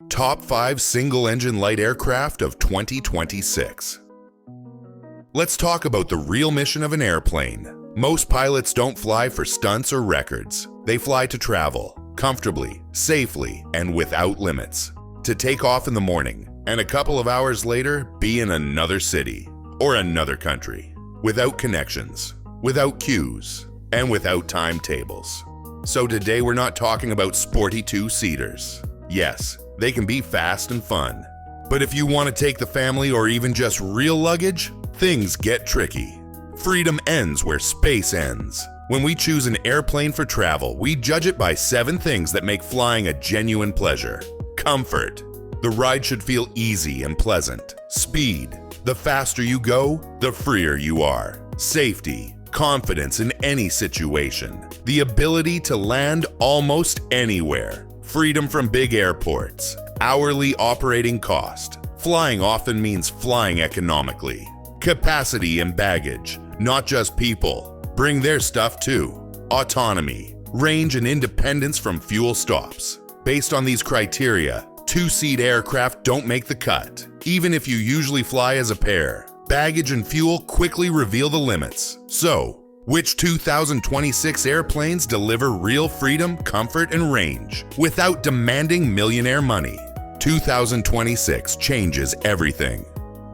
Top 5 Single-Engine Light Aircraft of 2026. Let's talk about the real mission of an airplane. Most pilots don't fly for stunts or records. They fly to travel, comfortably, safely, and without limits. To take off in the morning, and a couple of hours later, be in another city or another country. Without connections, without queues, and without timetables. So today we're not talking about sporty two-seaters. Yes, they can be fast and fun. But if you want to take the family or even just real luggage, things get tricky. Freedom ends where space ends. When we choose an airplane for travel, we judge it by 7 things that make flying a genuine pleasure. Comfort. The ride should feel easy and pleasant. Speed. The faster you go, the freer you are. Safety. Confidence in any situation. The ability to land almost anywhere. Freedom from big airports. Hourly operating cost. Flying often means flying economically. Capacity and baggage, not just people. Bring their stuff too. Autonomy. Range and independence from fuel stops. Based on these criteria, two-seat aircraft don't make the cut, even if you usually fly as a pair. Baggage and fuel quickly reveal the limits. So, which 2026 airplanes deliver real freedom, comfort, and range without demanding millionaire money? 2026 changes everything.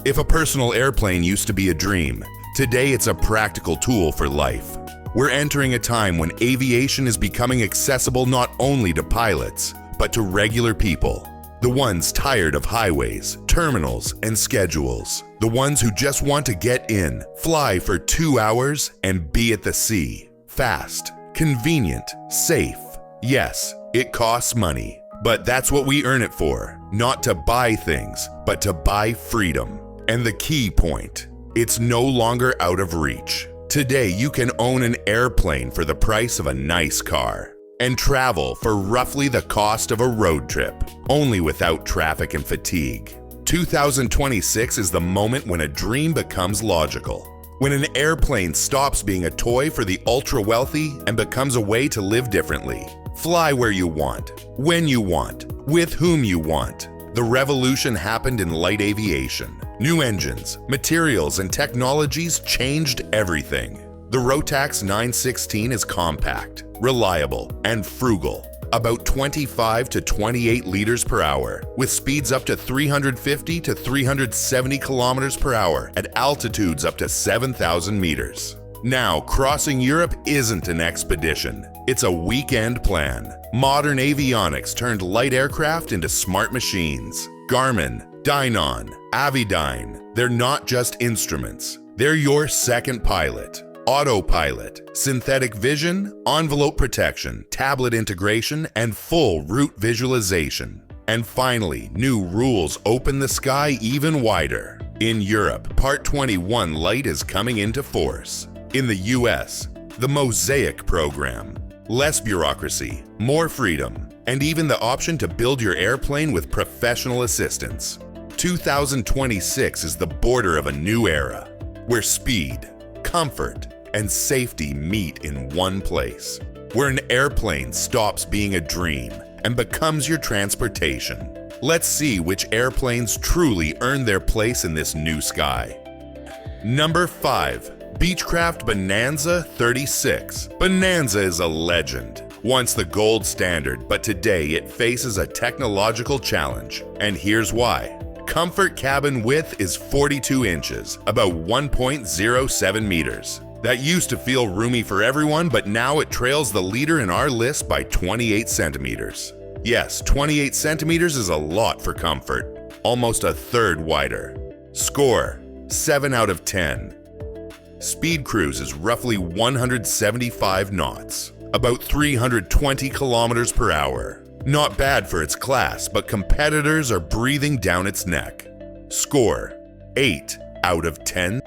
If a personal airplane used to be a dream, today it's a practical tool for life. We're entering a time when aviation is becoming accessible not only to pilots, but to regular people. The ones tired of highways, terminals, and schedules. The ones who just want to get in, fly for 2 hours, and be at the sea. Fast, convenient, safe. Yes, it costs money, but that's what we earn it for. Not to buy things, but to buy freedom. And the key point, it's no longer out of reach. Today, you can own an airplane for the price of a nice car and travel for roughly the cost of a road trip, only without traffic and fatigue. 2026 is the moment when a dream becomes logical. When an airplane stops being a toy for the ultra-wealthy and becomes a way to live differently. Fly where you want, when you want, with whom you want. The revolution happened in light aviation. New engines, materials, and technologies changed everything. The Rotax 916 is compact, reliable, and frugal. About 25 to 28 liters per hour, with speeds up to 350 to 370 kilometers per hour at altitudes up to 7,000 meters. Now, crossing Europe isn't an expedition. It's a weekend plan. Modern avionics turned light aircraft into smart machines. Garmin, Dynon, Avidyne, they're not just instruments. They're your second pilot. Autopilot, synthetic vision, envelope protection, tablet integration, and full route visualization. And finally, new rules open the sky even wider. In Europe, Part 21 Light is coming into force. In the US, the MOSAIC program. Less bureaucracy, more freedom, and even the option to build your airplane with professional assistance. 2026 is the border of a new era, where speed, comfort, and safety meet in one place. Where an airplane stops being a dream and becomes your transportation. Let's see which airplanes truly earn their place in this new sky. Number 5. Beechcraft Bonanza G36. Bonanza is a legend. Once the gold standard, but today it faces a technological challenge. And here's why. Comfort cabin width is 42 inches, about 1.07 meters. That used to feel roomy for everyone, but now it trails the leader in our list by 28 centimeters. Yes, 28 centimeters is a lot for comfort, almost a third wider. Score, 7 out of 10. Speed cruise is roughly 175 knots, about 320 kilometers per hour. Not bad for its class, but competitors are breathing down its neck. Score, 8 out of 10.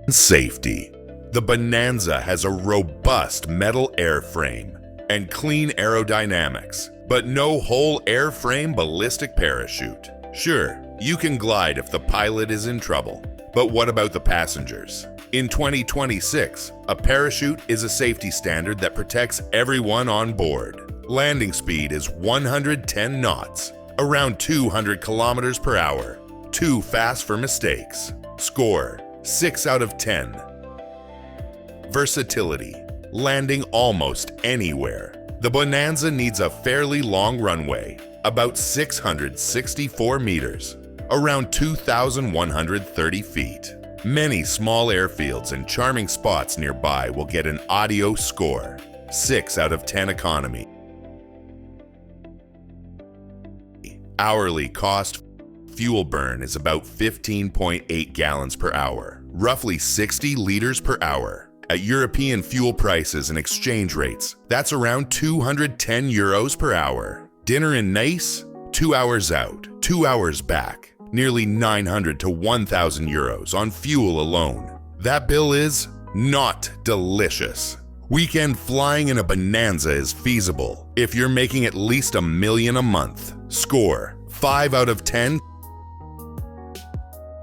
Safety. The Bonanza has a robust metal airframe and clean aerodynamics, but no whole airframe ballistic parachute. Sure, you can glide if the pilot is in trouble, but what about the passengers? In 2026, a parachute is a safety standard that protects everyone on board. Landing speed is 110 knots, around 200 kilometers per hour. Too fast for mistakes. Score, 6 out of 10. Versatility, landing almost anywhere. The Bonanza needs a fairly long runway, about 664 meters, around 2,130 feet. Many small airfields and charming spots nearby will get an audio score, 6 out of 10 economy. Hourly cost fuel burn is about 15.8 gallons per hour, roughly 60 liters per hour. At European fuel prices and exchange rates, that's around 210 euros per hour. Dinner in Nice, 2 hours out, 2 hours back, nearly 900 to 1,000 euros on fuel alone. That bill is not delicious. Weekend flying in a Bonanza is feasible if you're making at least $1 million a month. Score, 5 out of 10.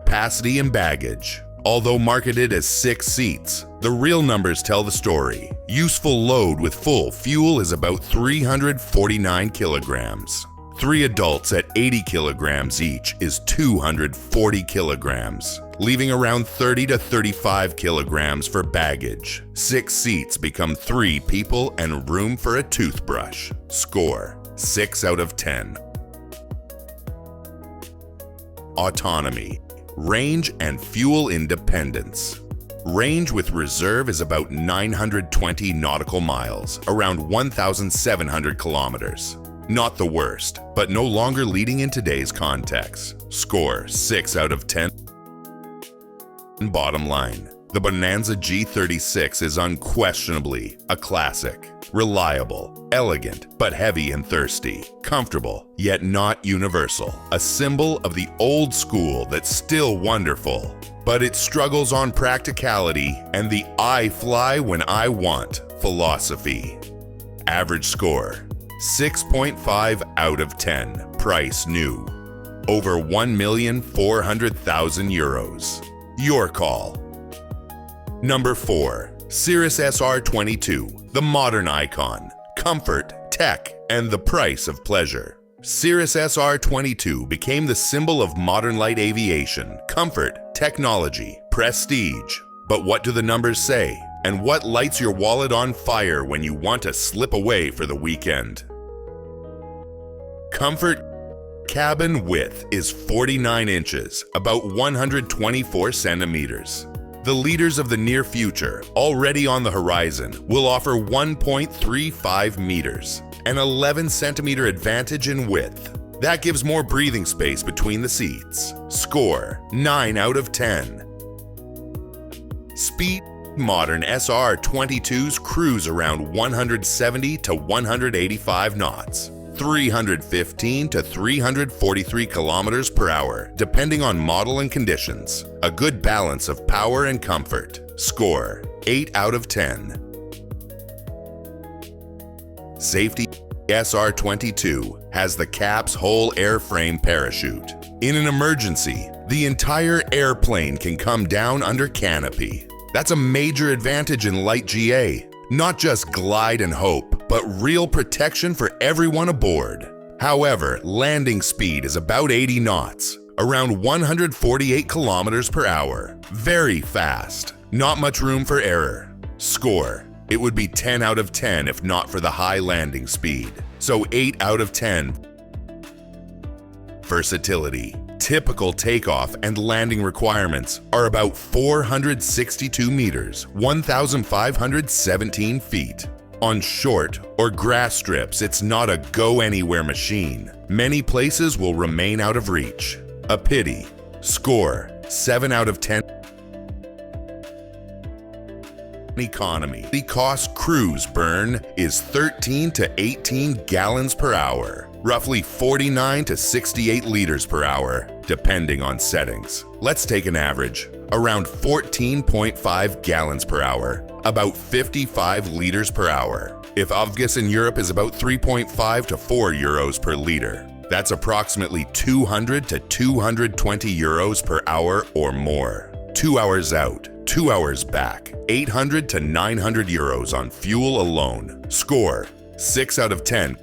Capacity and baggage. Although marketed as 6 seats, the real numbers tell the story. Useful load with full fuel is about 349 kilograms. 3 adults at 80 kilograms each is 240 kilograms, leaving around 30 to 35 kilograms for baggage. 6 seats become 3 people and room for a toothbrush. Score, 6 out of 10. Autonomy. Range and fuel independence. Range with reserve is about 920 nautical miles, around 1,700 kilometers. Not the worst, but no longer leading in today's context. Score, 6 out of 10. Bottom line, the Bonanza G36 is unquestionably a classic. Reliable, elegant, but heavy and thirsty. Comfortable, yet not universal. A symbol of the old school that's still wonderful. But it struggles on practicality and the I fly when I want philosophy. Average score, 6.5 out of 10. Price new, over 1,400,000 euros. Your call. Number 4. Cirrus SR22, the modern icon. Comfort, tech, and the price of pleasure. Cirrus SR22 became the symbol of modern light aviation. Comfort, technology, prestige. But what do the numbers say? And what lights your wallet on fire when you want to slip away for the weekend? Comfort cabin width is 49 inches, about 124 centimeters. The leaders of the near future, already on the horizon, will offer 1.35 meters, an 11-centimeter advantage in width. That gives more breathing space between the seats. Score, 9 out of 10. Speed. Modern SR22s cruise around 170 to 185 knots. 315 to 343 kilometers per hour, depending on model and conditions. A good balance of power and comfort. Score, 8 out of 10. Safety. SR22 has the CAPS whole airframe parachute. In an emergency, the entire airplane can come down under canopy. That's a major advantage in light GA. Not just glide and hope, but real protection for everyone aboard. However, landing speed is about 80 knots, around 148 kilometers per hour. Very fast. Not much room for error. Score, it would be 10 out of 10 if not for the high landing speed. So 8 out of 10. Versatility. Typical takeoff and landing requirements are about 462 meters, 1,517 feet. On short or grass strips, it's not a go-anywhere machine. Many places will remain out of reach. A pity. Score, 7 out of 10. Economy. The cost cruise burn is 13 to 18 gallons per hour. Roughly 49 to 68 liters per hour, depending on settings. Let's take an average, around 14.5 gallons per hour, about 55 liters per hour. If avgas in Europe is about 3.5 to 4 euros per liter, that's approximately 200 to 220 euros per hour or more. 2 hours out, 2 hours back, 800 to 900 euros on fuel alone. Score, 6 out of 10.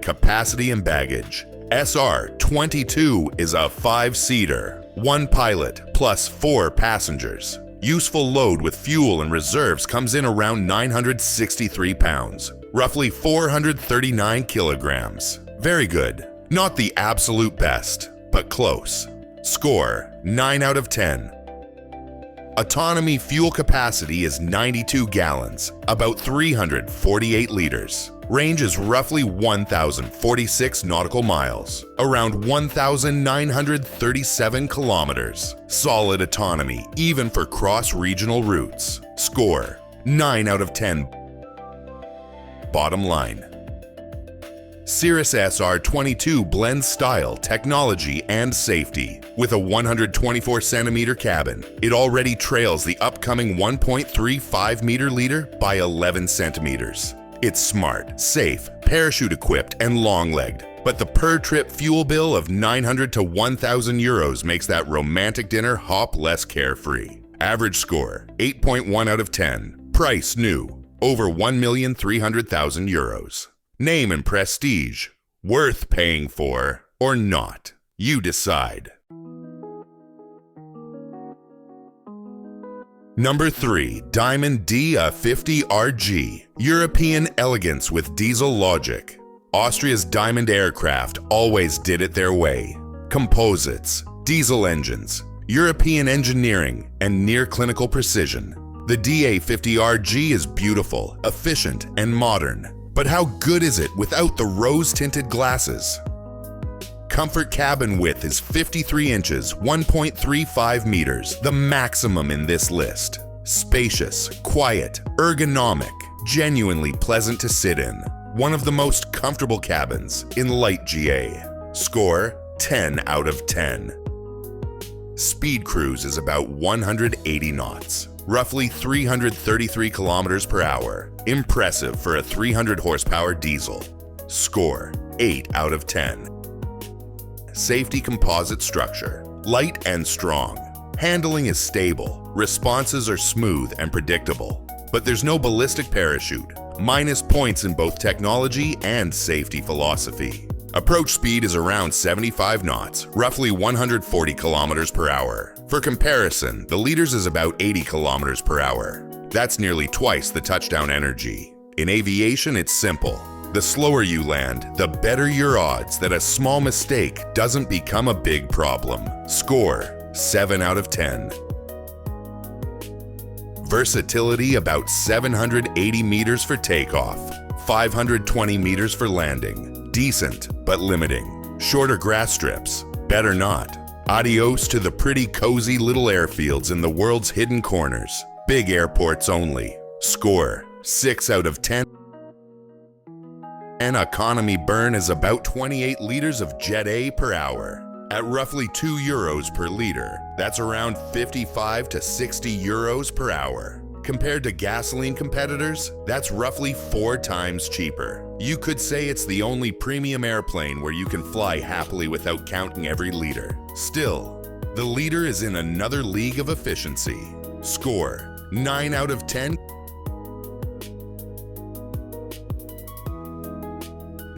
Capacity and baggage. SR22 is a 5-seater, 1 pilot plus 4 passengers. Useful load with fuel and reserves comes in around 963 pounds, roughly 439 kilograms. Very good. Not the absolute best, but close. Score, 9 out of 10. Autonomy fuel capacity is 92 gallons, about 348 liters. Range is roughly 1,046 nautical miles, around 1,937 kilometers. Solid autonomy, even for cross-regional routes. Score, 9 out of 10. Bottom line. Cirrus SR22 blends style, technology, and safety. With a 124-centimeter cabin, it already trails the upcoming 1.35-meter leader by 11 centimeters. It's smart, safe, parachute-equipped, and long-legged, but the per-trip fuel bill of 900 to 1,000 euros makes that romantic dinner hop less carefree. Average score, 8.1 out of 10. Price new, over 1,300,000 euros. Name and prestige, worth paying for or not. You decide. Number 3. Dynon DA50 RG. European elegance with diesel logic. Austria's Diamond Aircraft always did it their way. Composites, diesel engines, European engineering, and near-clinical precision. The DA50 RG is beautiful, efficient, and modern. But how good is it without the rose-tinted glasses? Comfort cabin width is 53 inches, 1.35 meters, the maximum in this list. Spacious, quiet, ergonomic, genuinely pleasant to sit in. One of the most comfortable cabins in light GA. Score, 10 out of 10. Speed cruise is about 180 knots. Roughly 333 kilometers per hour. Impressive for a 300 horsepower diesel. Score, 8 out of 10. Safety composite structure, light and strong. Handling is stable, responses are smooth and predictable. But there's no ballistic parachute, minus points in both technology and safety philosophy. Approach speed is around 75 knots, roughly 140 kilometers per hour. For comparison, the leader's is about 80 kilometers per hour. That's nearly twice the touchdown energy. In aviation, it's simple. The slower you land, the better your odds that a small mistake doesn't become a big problem. Score, 7 out of 10. Versatility about 780 meters for takeoff, 520 meters for landing. Decent, but limiting. Shorter grass strips, better not. Adios to the pretty cozy little airfields in the world's hidden corners. Big airports only. Score, 6 out of 10. An economy burn is about 28 liters of Jet A per hour. At roughly 2 euros per liter, that's around 55 to 60 euros per hour. Compared to gasoline competitors, that's roughly 4 times cheaper. You could say it's the only premium airplane where you can fly happily without counting every liter. Still, the leader is in another league of efficiency. Score, 9 out of 10.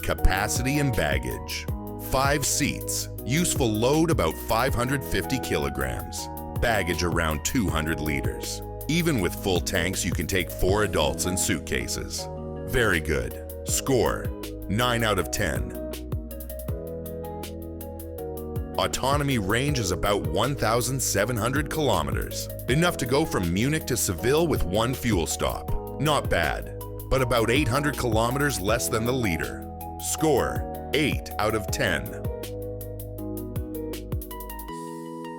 Capacity and baggage. 5 seats. Useful load about 550 kilograms. Baggage around 200 liters. Even with full tanks, you can take 4 adults and suitcases. Very good. Score, 9 out of 10. Autonomy range is about 1,700 kilometers. Enough to go from Munich to Seville with 1 fuel stop. Not bad, but about 800 kilometers less than the leader. Score, 8 out of 10.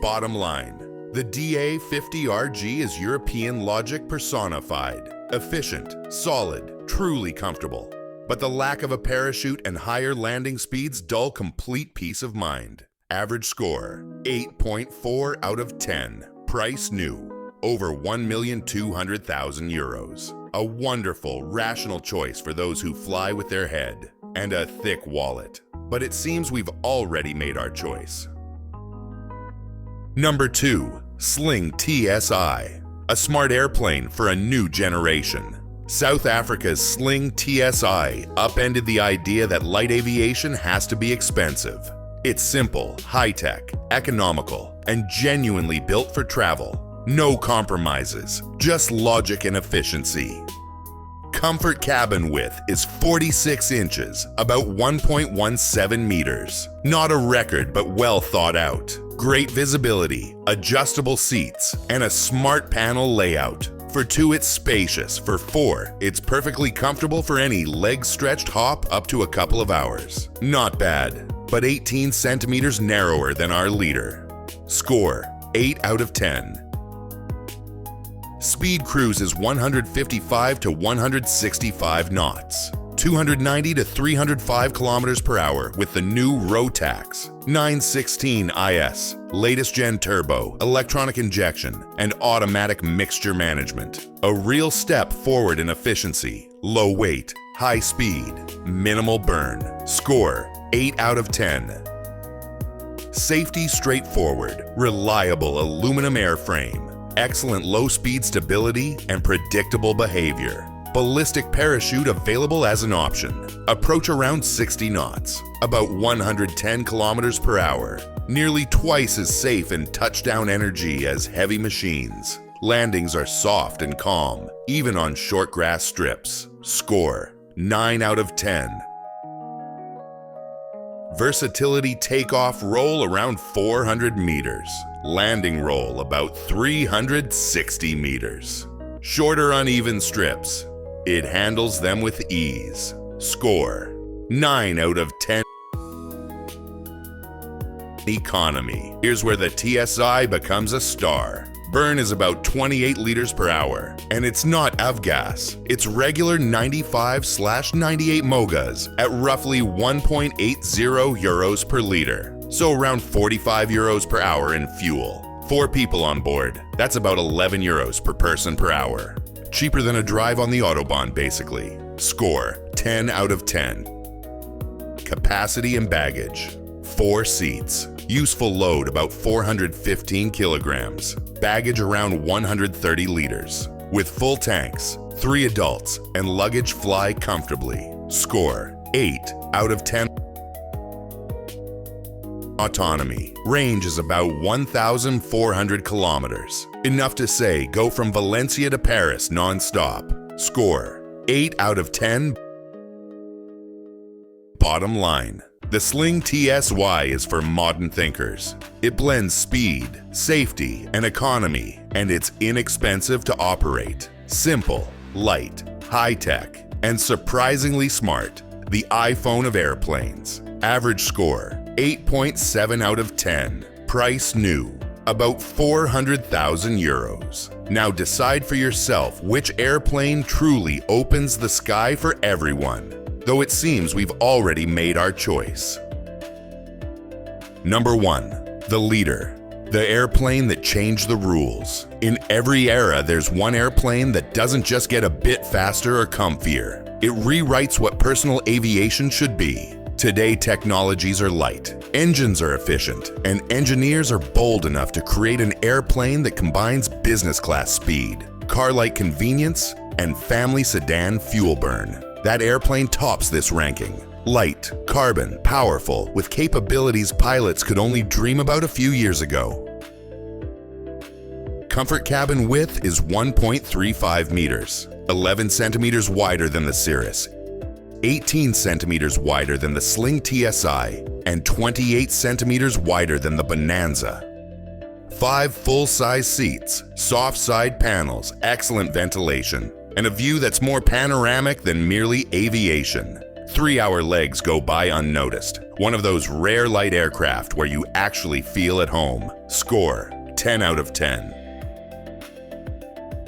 Bottom line. The DA50 RG is European logic personified. Efficient, solid, truly comfortable. But the lack of a parachute and higher landing speeds dull complete peace of mind. Average score, 8.4 out of 10. Price new, over 1,200,000 euros. A wonderful, rational choice for those who fly with their head. And a thick wallet. But it seems we've already made our choice. Number 2. Sling TSi. A smart airplane for a new generation. South Africa's Sling TSi upended the idea that light aviation has to be expensive. It's simple, high-tech, economical, and genuinely built for travel. No compromises, just logic and efficiency. Comfort cabin width is 46 inches, about 1.17 meters. Not a record, but well thought out. Great visibility, adjustable seats, and a smart panel layout. For 2, it's spacious. For 4, it's perfectly comfortable for any leg-stretched hop up to a couple of hours. Not bad, but 18 centimeters narrower than our leader. Score, 8 out of 10. Speed cruise is 155 to 165 knots, 290 to 305 kilometers per hour with the new Rotax 916 IS, latest gen turbo, electronic injection, and automatic mixture management. A real step forward in efficiency, low weight, high speed, minimal burn. Score, 8 out of 10. Safety straightforward, reliable aluminum airframe, excellent low-speed stability, and predictable behavior. Ballistic parachute available as an option. Approach around 60 knots, about 110 kilometers per hour. Nearly twice as safe in touchdown energy as heavy machines. Landings are soft and calm, even on short grass strips. Score, 9 out of 10. Versatility takeoff roll around 400 meters. Landing roll about 360 meters. Shorter uneven strips. It handles them with ease. Score, 9 out of 10. Economy. Here's where the TSi becomes a star. Burn is about 28 liters per hour, and it's not avgas. It's regular 95/98 mogas at roughly 1.80 euros per liter, so around 45 euros per hour in fuel. 4 people on board, that's about 11 euros per person per hour. Cheaper than a drive on the Autobahn, basically. Score, 10 out of 10. Capacity and baggage. 4 seats. Useful load about 415 kilograms. Baggage around 130 liters. With full tanks, 3 adults, and luggage fly comfortably. Score, 8 out of 10. Autonomy. Range is about 1,400 kilometers. Enough to say go from Valencia to Paris non-stop. Score, 8 out of 10. Bottom line. The Sling TSi is for modern thinkers. It blends speed, safety, and economy, and it's inexpensive to operate. Simple, light, high-tech, and surprisingly smart. The iPhone of airplanes. Average score, 8.7 out of 10. Price new, about 400,000 euros. Now decide for yourself which airplane truly opens the sky for everyone. Though it seems we've already made our choice. Number 1. The Leader. The airplane that changed the rules. In every era, there's one airplane that doesn't just get a bit faster or comfier. It rewrites what personal aviation should be. Today, technologies are light, engines are efficient, and engineers are bold enough to create an airplane that combines business class speed, car-like convenience, and family sedan fuel burn. That airplane tops this ranking. Light, carbon, powerful, with capabilities pilots could only dream about a few years ago. Comfort cabin width is 1.35 meters, 11 centimeters wider than the Cirrus, 18 centimeters wider than the Sling TSi, and 28 centimeters wider than the Bonanza. 5 full-size seats, soft side panels, excellent ventilation, and a view that's more panoramic than merely aviation. 3-hour legs go by unnoticed. One of those rare light aircraft where you actually feel at home. Score, 10 out of 10.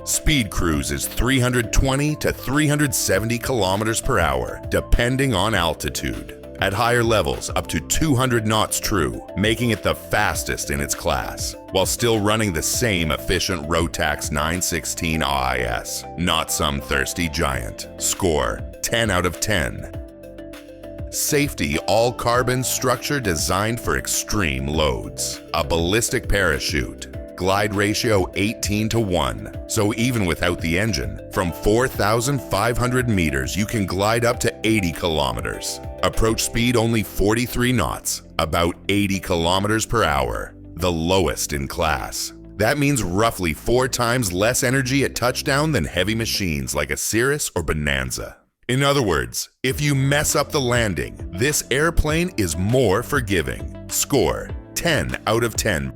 Speed cruise is 320 to 370 kilometers per hour, depending on altitude. At higher levels, up to 200 knots true, making it the fastest in its class, while still running the same efficient Rotax 916 IS, not some thirsty giant. Score, 10 out of 10. Safety all-carbon structure designed for extreme loads. A ballistic parachute. glide ratio 18:1, so even without the engine, from 4,500 meters you can glide up to 80 kilometers. Approach speed only 43 knots, about 80 kilometers per hour, the lowest in class. That means roughly 4 times less energy at touchdown than heavy machines like a Cirrus or Bonanza. In other words, if you mess up the landing, this airplane is more forgiving. Score: 10 out of 10.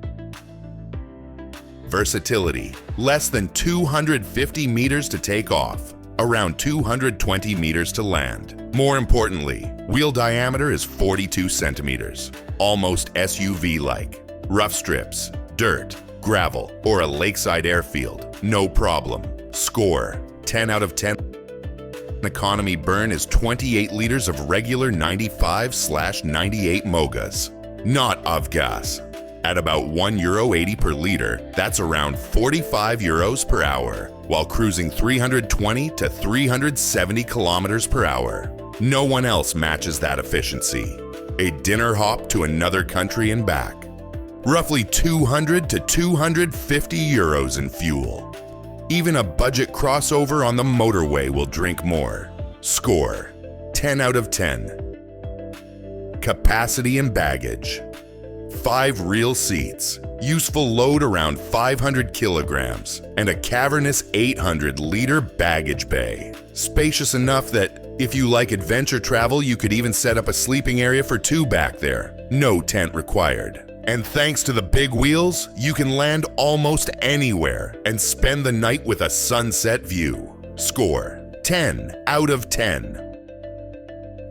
Versatility: less than 250 meters to take off, around 220 meters to land. More importantly, wheel diameter is 42 centimeters, almost SUV-like. Rough strips, dirt, gravel, or a lakeside airfield, no problem. Score: 10 out of 10. Economy burn is 28 liters of regular 95/98 MOGAs, not avgas. At about €1.80 per liter, that's around 45 euros per hour, while cruising 320 to 370 kilometers per hour. No one else matches that efficiency. A dinner hop to another country and back. Roughly 200 to 250 euros in fuel. Even a budget crossover on the motorway will drink more. Score: 10 out of 10. Capacity and baggage: 5 real seats, useful load around 500 kilograms, and a cavernous 800-liter baggage bay. Spacious enough that if you like adventure travel, you could even set up a sleeping area for 2 back there. No tent required. And thanks to the big wheels, you can land almost anywhere and spend the night with a sunset view. Score: 10 out of 10.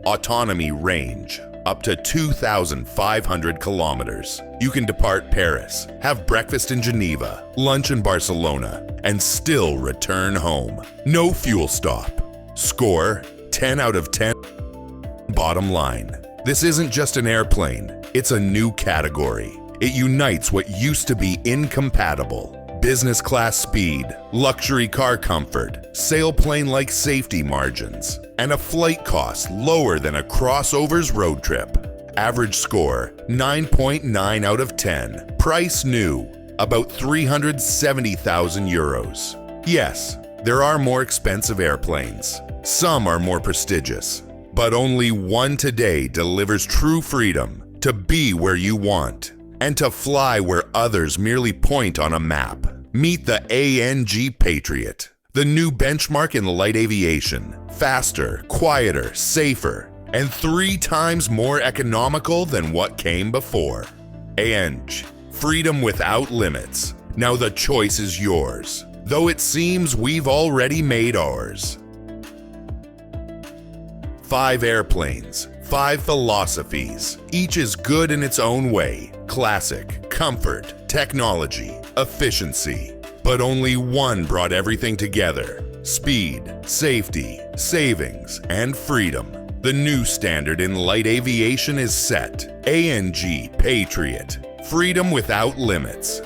Autonomy range: up to 2,500 kilometers. You can depart Paris, have breakfast in Geneva, lunch in Barcelona, and still return home. No fuel stop. Score: 10 out of 10. Bottom line: this isn't just an airplane, it's a new category. It unites what used to be incompatible: business class speed, luxury car comfort, sailplane-like safety margins, and a flight cost lower than a crossover's road trip. Average score: 9.9 out of 10. Price new: about 370,000 euros. Yes, there are more expensive airplanes. Some are more prestigious. But only one today delivers true freedom to be where you want and to fly where others merely point on a map. Meet the ANG Patriot, the new benchmark in light aviation. Faster, quieter, safer, and 3 times more economical than what came before. ANG, freedom without limits. Now the choice is yours, though it seems we've already made ours. 5 airplanes, 5 philosophies. Each is good in its own way. Classic, comfort, technology, efficiency. But only one brought everything together: speed, safety, savings, and freedom. The new standard in light aviation is set. ANG Patriot. Freedom without limits.